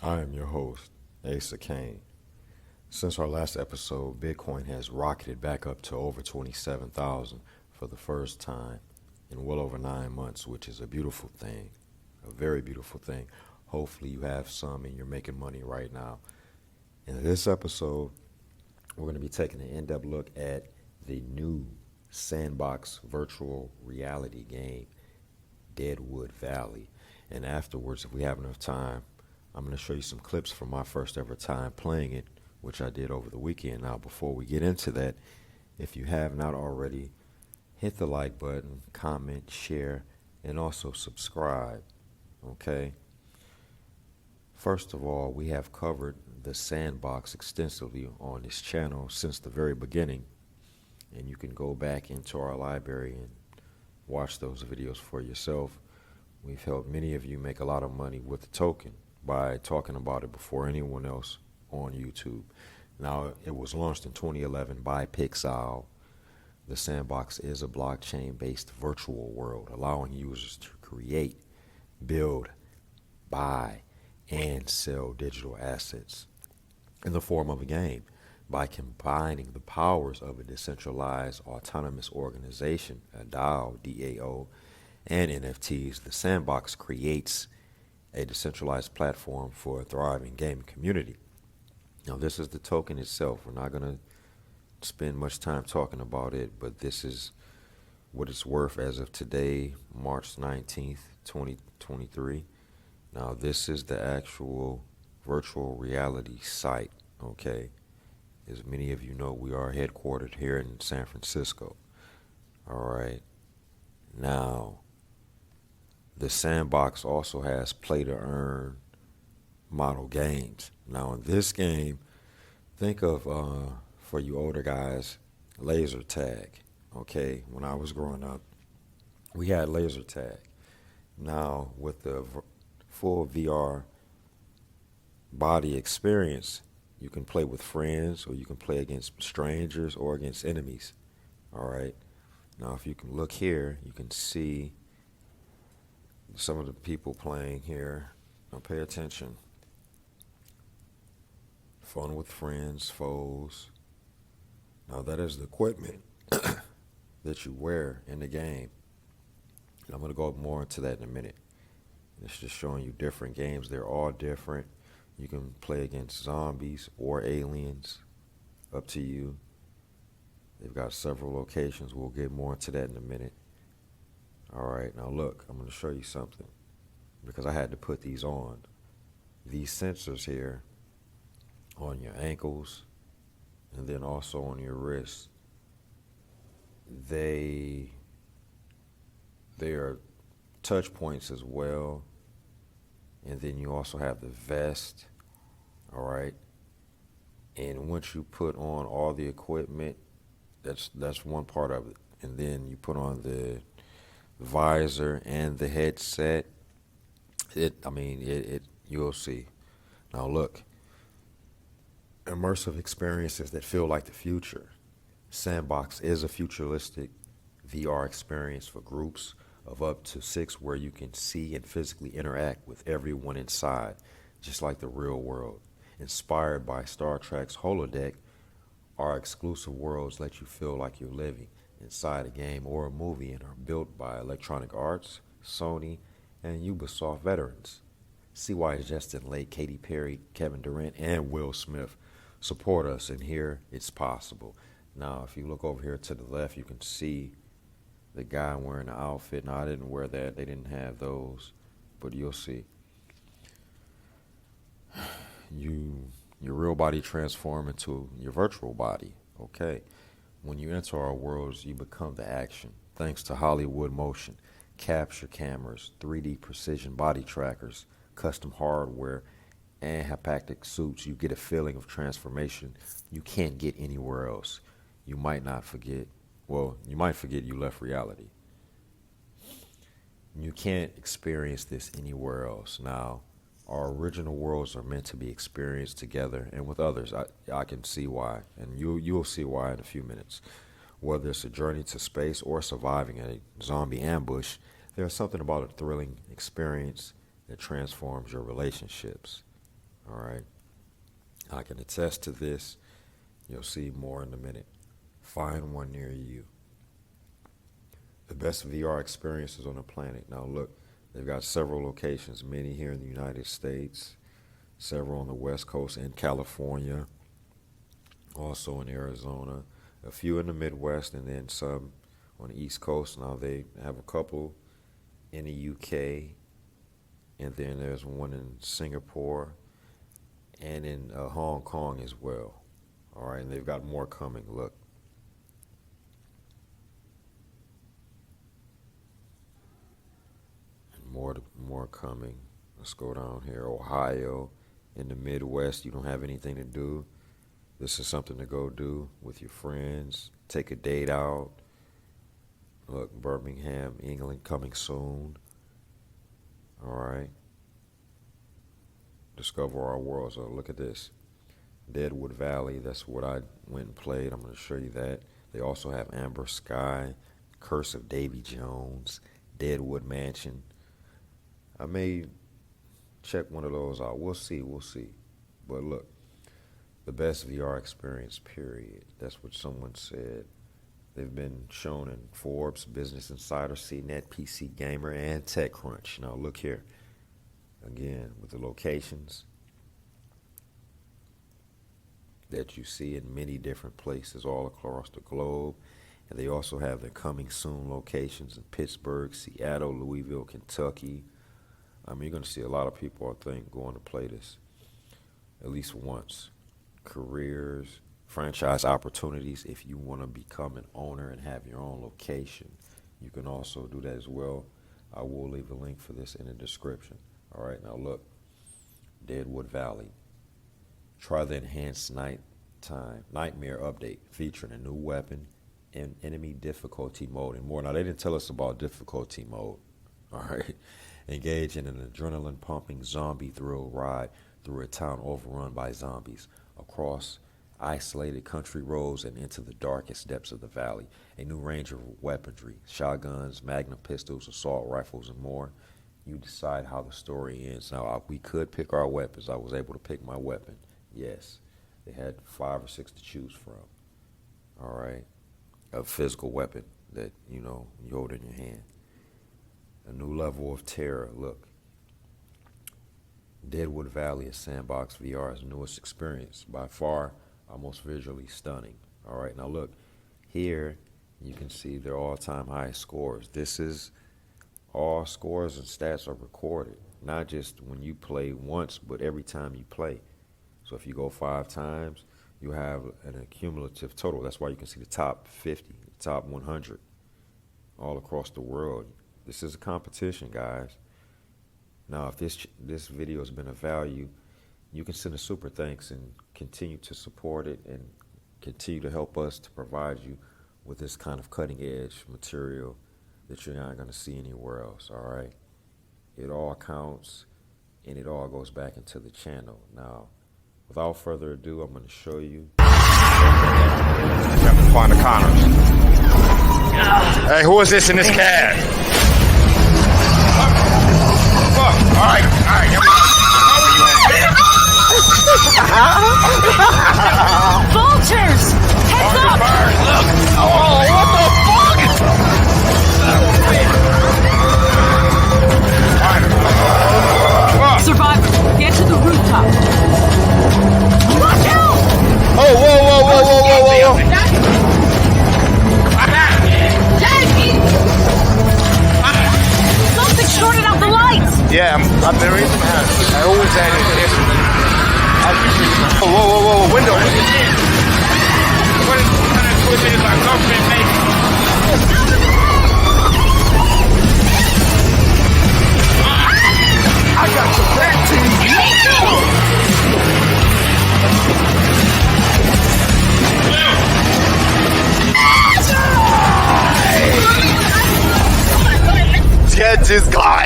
I am your host, Asa Kane. Since our last episode, Bitcoin has rocketed back up to over 27,000 for the first time in well over 9 months, which is a beautiful thing, a very beautiful thing. Hopefully you have some and you're making money right now. In this episode, we're going to be taking an in-depth look at the new Sandbox virtual reality game, Deadwood Valley. And afterwards, if we have enough time, I'm going to show you some clips from my first ever time playing it, which I did over the weekend. Now, before we get into that, if you have not already, hit the like button, comment, share, and also subscribe, okay? First of all, we have covered the Sandbox extensively on this channel since the very beginning, and you can go back into our library and watch those videos for yourself. We've helped many of you make a lot of money with the token by talking about it before anyone else on YouTube. Now, it was launched in 2011 by Pixel. The Sandbox is a blockchain-based virtual world, allowing users to create, build, buy, and sell digital assets in the form of a game. By combining the powers of a decentralized autonomous organization, a DAO, DAO, and NFTs, the Sandbox creates a decentralized platform for a thriving gaming community. Now, this is the token itself. We're not going to spend much time talking about it, but this is what it's worth as of today, March 19th, 2023. Now, this is the actual virtual reality site, okay? As many of you know, we are headquartered here in San Francisco. All right. Now, the Sandbox also has play-to-earn model games. Now, in this game, think of, for you older guys, laser tag. Okay, when I was growing up, we had laser tag. Now, with the full VR body experience, you can play with friends, or you can play against strangers or against enemies. All right. Now, if you can look here, you can see some of the people playing here. Now, pay attention. Fun with friends, foes. Now, that is the equipment that you wear in the game. And I'm going to go more into that in a minute. It's just showing you different games. They're all different. You can play against zombies or aliens. Up to you. They've got several locations. We'll get more into that in a minute. All right, now look, I'm going to show you something because I had to put these on. These sensors here on your ankles and then also on your wrists, they are touch points as well. And then you also have the vest, all right? And once you put on all the equipment, that's one part of it. And then you put on the visor and the headset. You'll see. Now look, immersive experiences that feel like the future. Sandbox is a futuristic VR experience for groups of up to 6 where you can see and physically interact with everyone inside, just like the real world. Inspired by Star Trek's holodeck, our exclusive worlds let you feel like you're living inside a game or a movie and are built by Electronic Arts, Sony, and Ubisoft veterans. See why Justin Lake, Katy Perry, Kevin Durant, and Will Smith support us, and here it's possible. Now, if you look over here to the left, you can see the guy wearing the outfit. Now, I didn't wear that. They didn't have those, but you'll see. Your real body transform into your virtual body, okay? When you enter our worlds, you become the action. Thanks to Hollywood Motion, capture cameras, 3D precision body trackers, custom hardware, and haptic suits, you get a feeling of transformation you can't get anywhere else. You might forget you left reality. You can't experience this anywhere else. Now, our original worlds are meant to be experienced together and with others. I can see why, and you'll see why in a few minutes. Whether it's a journey to space or surviving a zombie ambush, there's something about a thrilling experience that transforms your relationships. All right. I can attest to this. You'll see more in a minute. Find one near you. The best VR experiences on the planet. Now look, they've got several locations, many here in the United States, several on the West Coast and California, also in Arizona, a few in the Midwest, and then some on the East Coast. Now they have a couple in the UK, and then there's one in Singapore and in Hong Kong as well. All right, and they've got more coming. Look. More coming. Let's go down here. Ohio, in the Midwest, you don't have anything to do. This is something to go do with your friends. Take a date out. Look, Birmingham, England, coming soon. All right. Discover our world. So look at this. Deadwood Valley, that's what I went and played. I'm going to show you that. They also have Amber Sky, Curse of Davy Jones, Deadwood Mansion. I may check one of those out. We'll see. But look, the best VR experience, period. That's what someone said. They've been shown in Forbes, Business Insider, CNET, PC Gamer, and TechCrunch. Now look here. Again, with the locations that you see in many different places all across the globe. And they also have the coming soon locations in Pittsburgh, Seattle, Louisville, Kentucky. I mean, you're going to see a lot of people, I think, going to play this at least once. Careers, franchise opportunities. If you want to become an owner and have your own location, you can also do that as well. I will leave a link for this in the description. All right, now look, Deadwood Valley. Try the enhanced nightmare update featuring a new weapon and enemy difficulty mode and more. Now, they didn't tell us about difficulty mode. All right. Engage in an adrenaline-pumping zombie thrill ride through a town overrun by zombies, across isolated country roads and into the darkest depths of the valley. A new range of weaponry, shotguns, magnum pistols, assault rifles, and more. You decide how the story ends. Now, we could pick our weapons. I was able to pick my weapon. Yes. They had 5 or 6 to choose from. All right. A physical weapon that, you hold in your hand. A new level of terror. Look, Deadwood Valley is Sandbox VR's newest experience, by far our most visually stunning. All right, now look, here you can see their all-time high scores. This is all scores and stats are recorded, not just when you play once, but every time you play. So if you go 5 times, you have an accumulative total. That's why you can see the top 50, the top 100 all across the world. This is a competition, guys. Now, if this video has been of value, you can send a super thanks and continue to support it and continue to help us to provide you with this kind of cutting-edge material that you're not going to see anywhere else, all right? It all counts, and it all goes back into the channel. Now, without further ado, I'm going to show you. We have to find the Connors. Hey, who is this in this cab? All right. Vultures! Heads up! Look! Oh, what the fuck? Survivor, get to the rooftop. Watch out! Oh, whoa. Something shorted out the lights! Yeah, I've been reading that. I always had it. Whoa, window. What is our government making? I got your back, team. Sketch is gone.